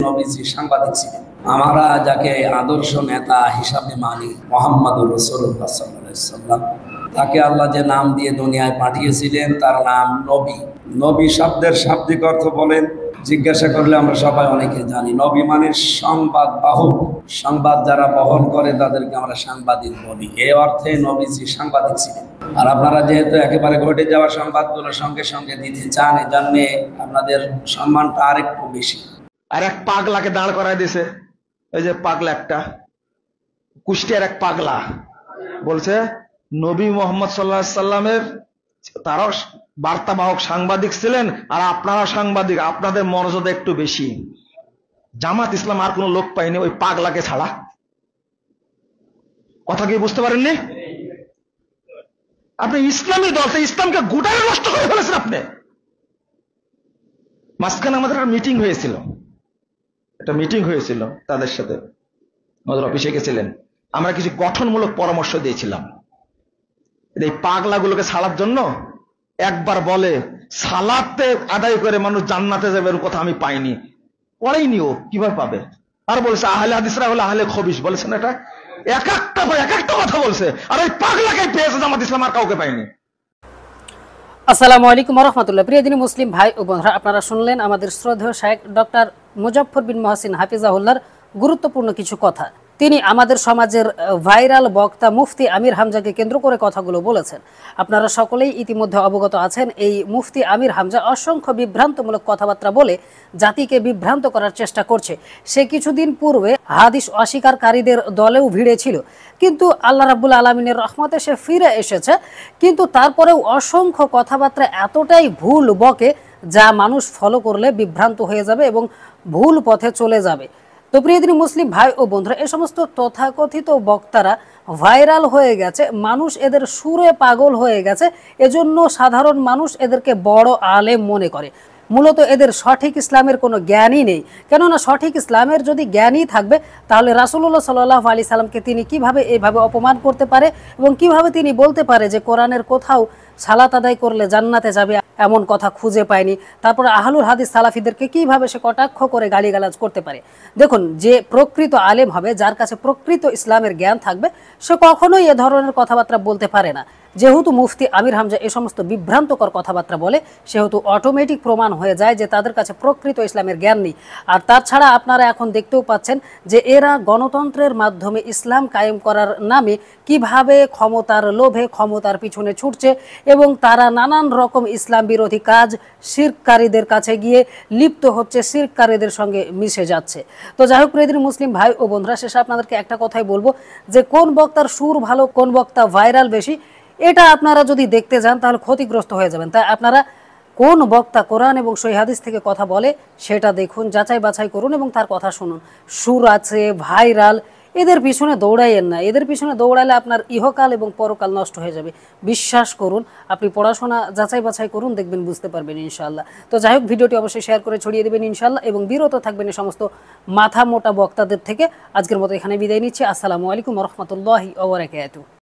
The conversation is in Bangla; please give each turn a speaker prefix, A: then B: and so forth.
A: নবীজি সাংবাদিক ছিলেন। আমরা যাকে আদর্শ নেতা হিসাবে মানি, মুহাম্মদুর রাসূলুল্লাহ সাল্লাল্লাহু আলাইহি ওয়াসাল্লাম, তাকে আল্লাহ যে নাম দিয়ে দুনিয়ায় পাঠিয়েছিলেন তার নাম নবী। নবী শব্দের শাব্দিক অর্থ বলেন, জিজ্ঞাসা করলে আমরা সবাই অনেকে জানি। নবী মানে সংবাদ বাহক, সংবাদ যারা বহন করে তাদেরকে আমরা সাংবাদিক বলি। এই অর্থে নবীজি সাংবাদিক ছিলেন। আর আপনারা যেহেতু একেবারে ঘটে যাওয়া সংবাদগুলো সঙ্গে সঙ্গে দিতে চান, এজন্য আপনাদের সম্মানটা আরেকটু বেশি।
B: আর এক পাগলাকে দাঁড় করায় দিছে, ওই যে পাগলা একটা কুষ্টিয়ার এক পাগলা বলছে নবী মোহাম্মদ সাল্লাল্লাহু আলাইহি সাল্লামের তারাও বার্তাবাহক সাংবাদিক ছিলেন, আর আপনারা সাংবাদিক, আপনাদের মর্যাদা একটু বেশি। জামাত ইসলাম আর কোন লোক পাইনি ওই পাগলাকে ছাড়া। কথা কি বুঝতে পারেননি? আপনি ইসলামী দল, ইসলামকে গোটাই নষ্ট করে ফেলেছেন আপনি। মাঝখানে আমাদের একটা মিটিং হয়েছিল তাদের সাথে, আমাদের অফিসে গেছিলেন, আমরা কিছু গঠনমূলক পরামর্শ দিয়েছিলাম এই পাগলাগুলোকে ছাড়ার জন্য। একবার বলে সালাতে আদায় করে মানুষ জান্নাতে যাবে, এর কথা আমি পাইনি, পড়েইনি, ও কিভাবে পাবে? আর বলছে আহলে হাদিসরা হলো আহলে খবিস, বলেছেন এটা এক একটা কথা বলছে। আর ওই পাগলাকে পেয়েছে জামাত ইসলাম, আর কাউকে পাইনি।
C: আসসালামু আলাইকুম ওয়া রাহমাতুল্লাহ। প্রিয় দিনী মুসলিম ভাই ও বোনেরা, আপনারা শুনলেন আমাদের শ্রদ্ধেয় শায়েখ ডক্টর মুজাফফর বিন মহসিন হাফিজাহুল্লাহর গুরুত্বপূর্ণ কিছু কথা। তিনি আমাদের সমাজের ভাইরাল বক্তা মুফতি আমির হামজাকে কেন্দ্র করে কথাগুলো বলেছেন। আপনারা সকলেই ইতিমধ্যে অবগত আছেন, এই মুফতি আমির হামজা অসংখ্য বিভ্রান্তমূলক কথাবার্তা বলে জাতিকে বিভ্রান্ত করার চেষ্টা করছে। সে কিছুদিন পূর্বে হাদিস অস্বীকারীদের দলেও ভিড়েছিল, কিন্তু আল্লাহ রাব্বুল আলামিনের রহমতে সে ফিরে এসেছে। কিন্তু তারপরেও অসংখ্য কথাবার্তা এতটাই ভুল বকে যা মানুষ ফলো করলে বিভ্রান্ত হয়ে যাবে এবং ভুল পথে চলে যাবে। তো প্রিয় দিনী মুসলিম ভাই ও বন্ধুরা, এই সমস্ত তথাকথিত বক্তারা ভাইরাল হয়ে গেছে, মানুষ এদের সুরে পাগল হয়ে গেছে, এজন্য সাধারণ মানুষ এদেরকে বড় আলেম মনে করে। মূলত এদের সঠিক ইসলামের কোনো জ্ঞানই নেই। কেননা সঠিক ইসলামের যদি জ্ঞানই থাকবে, তাহলে রাসূলুল্লাহ সাল্লাল্লাহু আলাইহি সাল্লামকে তিনি কিভাবে এইভাবে অপমান করতে পারে এবং কিভাবে তিনি বলতে পারে যে কোরআনের কোথাও সালাত আদায় করলে জান্নাতে যাবে, এমন কথা খুঁজে পায়নি। তারপরে আহলুল হাদিস সালাফিদেরকে কিভাবে সে কটাক্ষ করে গালিগালাজ করতে পারে। দেখুন, যে প্রকৃত আলেম হবে, যার কাছে প্রকৃত ইসলামের জ্ঞান থাকবে, সে কখনোই এ ধরনের কথাবার্তা বলতে পারে না। যেহেতু মুফতি আমির হামজা এই সমস্ত বিভ্রান্তকর কথাবার্তা বলে, সেহেতু অটোমেটিক প্রমাণ হয়ে যায় যে তাদের কাছে প্রকৃত ইসলামের জ্ঞান নেই। আর তাছাড়া আপনারা এখন দেখতেও পাচ্ছেন যে এরা গণতন্ত্রের মাধ্যমে ইসলাম কায়েম করার নামে কিভাবে ক্ষমতার লোভে ক্ষমতার পিছনে ছুটছে এবং তারা নানান রকম ইসলাম বিরোধী কাজ শিরককারীদের কাছে গিয়ে লিপ্ত হচ্ছে, শিরককারীদের সঙ্গে মিশে যাচ্ছে। তো যাই হোক প্রিয় মুসলিম ভাই ও বন্ধুরা, শেষে আপনাদেরকে একটা কথাই বলবো যে কোন বক্তার সুর ভালো, কোন বক্তা ভাইরাল বেশি, এটা আপনারা যদি দেখতে যান তাহলে ক্ষতিগ্রস্ত হয়ে যাবেন। তাই আপনারা কোন বক্তা কোরআন এবং সহিহ হাদিস থেকে কথা বলে সেটা দেখুন, যাচাই বাছাই করুন এবং তার কথা শুনুন। সুর আছে, ভাইরাল, এদের পিছনে দৌড়াইয়েন না। এদের পিছনে দৌড়ালে আপনার ইহকাল এবং পরকাল নষ্ট হয়ে যাবে। বিশ্বাস করুন, আপনি পড়াশোনা যাচাই বাছাই করুন, দেখবেন, বুঝতে পারবেন ইনশাআল্লাহ। তো যাই হোক, ভিডিওটি অবশ্যই শেয়ার করে ছড়িয়ে দেবেন ইনশাআল্লাহ এবং বিরত থাকবেন এই সমস্ত মাথা মোটা বক্তাদের থেকে। আজকের মতো এখানে বিদায় নিচ্ছি। আসসালামু আলাইকুম ওয়া রাহমাতুল্লাহি ওয়া বারাকাতুহু।